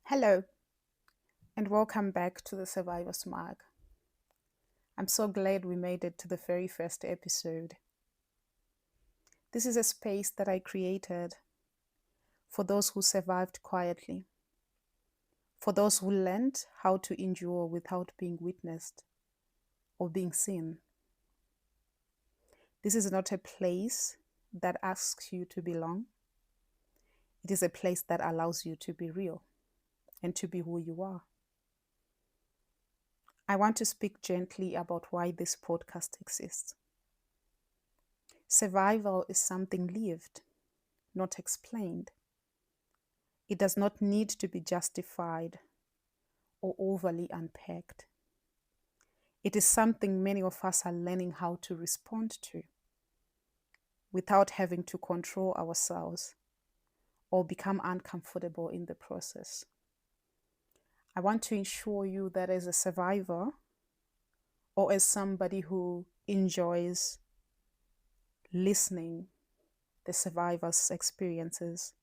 Hello, and welcome back to the Survivor's Mark. I'm so glad we made it to the very first episode. This is a space that I created for those who survived quietly, for those who learned how to endure without being witnessed or being seen. This is not a place that asks you to belong, it is a place that allows you to be real and to be who you are. I want to speak gently about why this podcast exists. Survival is something lived, not explained. It does not need to be justified or overly unpacked. It is something many of us are learning how to respond to without having to control ourselves or become uncomfortable in the process. I want to ensure you that as a survivor or as somebody who enjoys listening the survivors' experiences,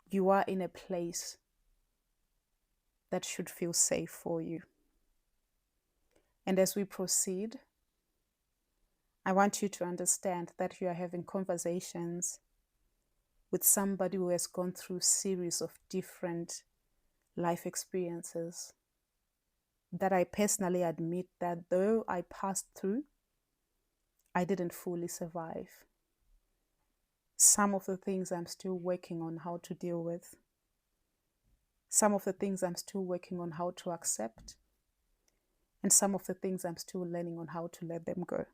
you are in a place that should feel safe for you. And as we proceed, I want you to understand that you are having conversations with somebody who has gone through a series of different life experiences that I personally admit that though I passed through, I didn't fully survive. Some of the things I'm still working on how to deal with. Some of the things I'm still working on how to accept. And some of the things I'm still learning on how to let them go.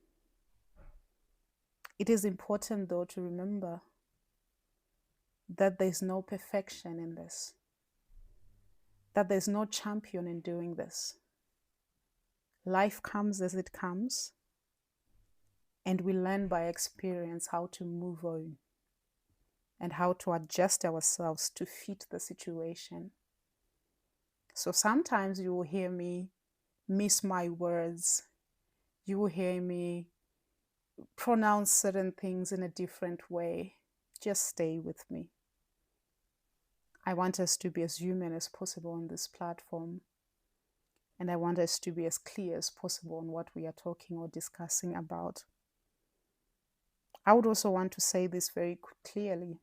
It is important, though, to remember that there's no perfection in this, that there's no champion in doing this. Life comes as it comes, and we learn by experience how to move on and how to adjust ourselves to fit the situation. So sometimes you will hear me miss my words, you will hear me pronounce certain things in a different way. Just stay with me. I want us to be as human as possible on this platform. And I want us to be as clear as possible on what we are talking or discussing about. I would also want to say this very clearly.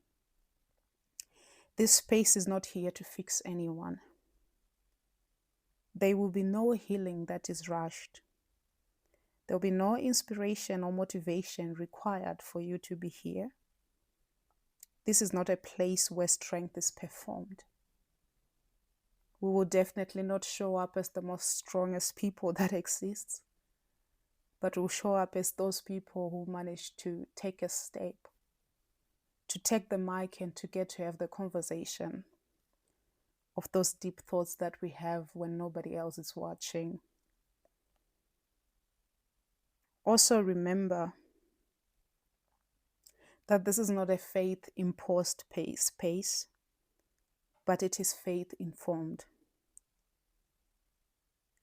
This space is not here to fix anyone. There will be no healing that is rushed. There will be no inspiration or motivation required for you to be here. This is not a place where strength is performed. We will definitely not show up as the most strongest people that exists, but we'll show up as those people who manage to take a step, to take the mic and to get to have the conversation of those deep thoughts that we have when nobody else is watching. Also remember that this is not a faith-imposed space, but it is faith-informed.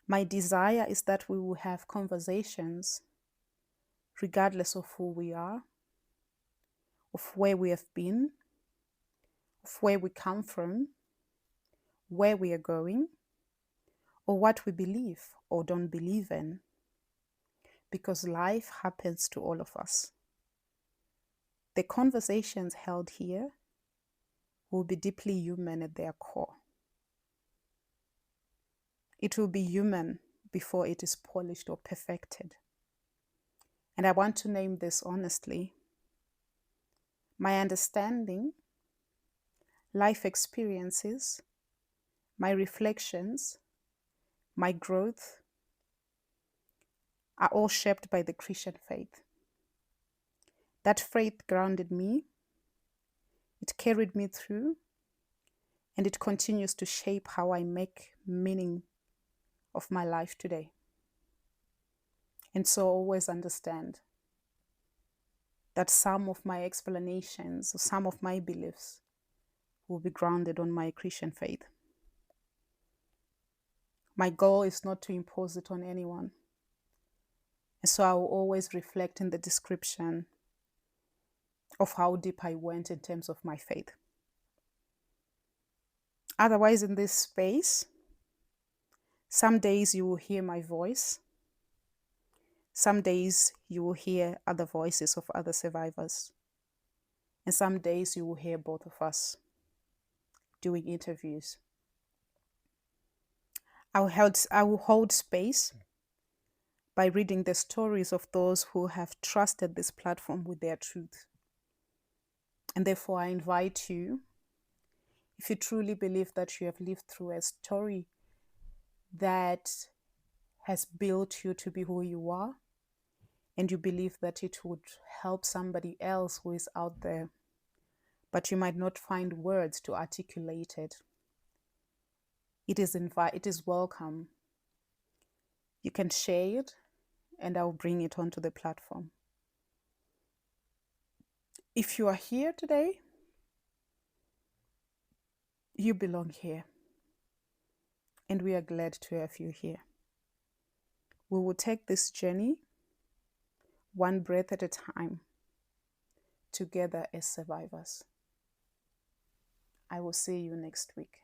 My desire is that we will have conversations regardless of who we are, of where we have been, of where we come from, where we are going, or what we believe or don't believe in. Because life happens to all of us. The conversations held here will be deeply human at their core. It will be human before it is polished or perfected. And I want to name this honestly. My understanding, life experiences, my reflections, my growth are all shaped by the Christian faith. That faith grounded me, it carried me through, and it continues to shape how I make meaning of my life today. And so always understand that some of my explanations or some of my beliefs will be grounded on my Christian faith. My goal is not to impose it on anyone. And so I will always reflect in the description of how deep I went in terms of my faith. Otherwise, in this space, some days you will hear my voice. Some days you will hear other voices of other survivors. And some days you will hear both of us doing interviews. I will hold space by reading the stories of those who have trusted this platform with their truth. And therefore, I invite you, if you truly believe that you have lived through a story that has built you to be who you are, and you believe that it would help somebody else who is out there, but you might not find words to articulate it, it is welcome. You can share it, and I'll bring it onto the platform. If you are here today, you belong here, and we are glad to have you here. We will take this journey one breath at a time, together as survivors. I will see you next week.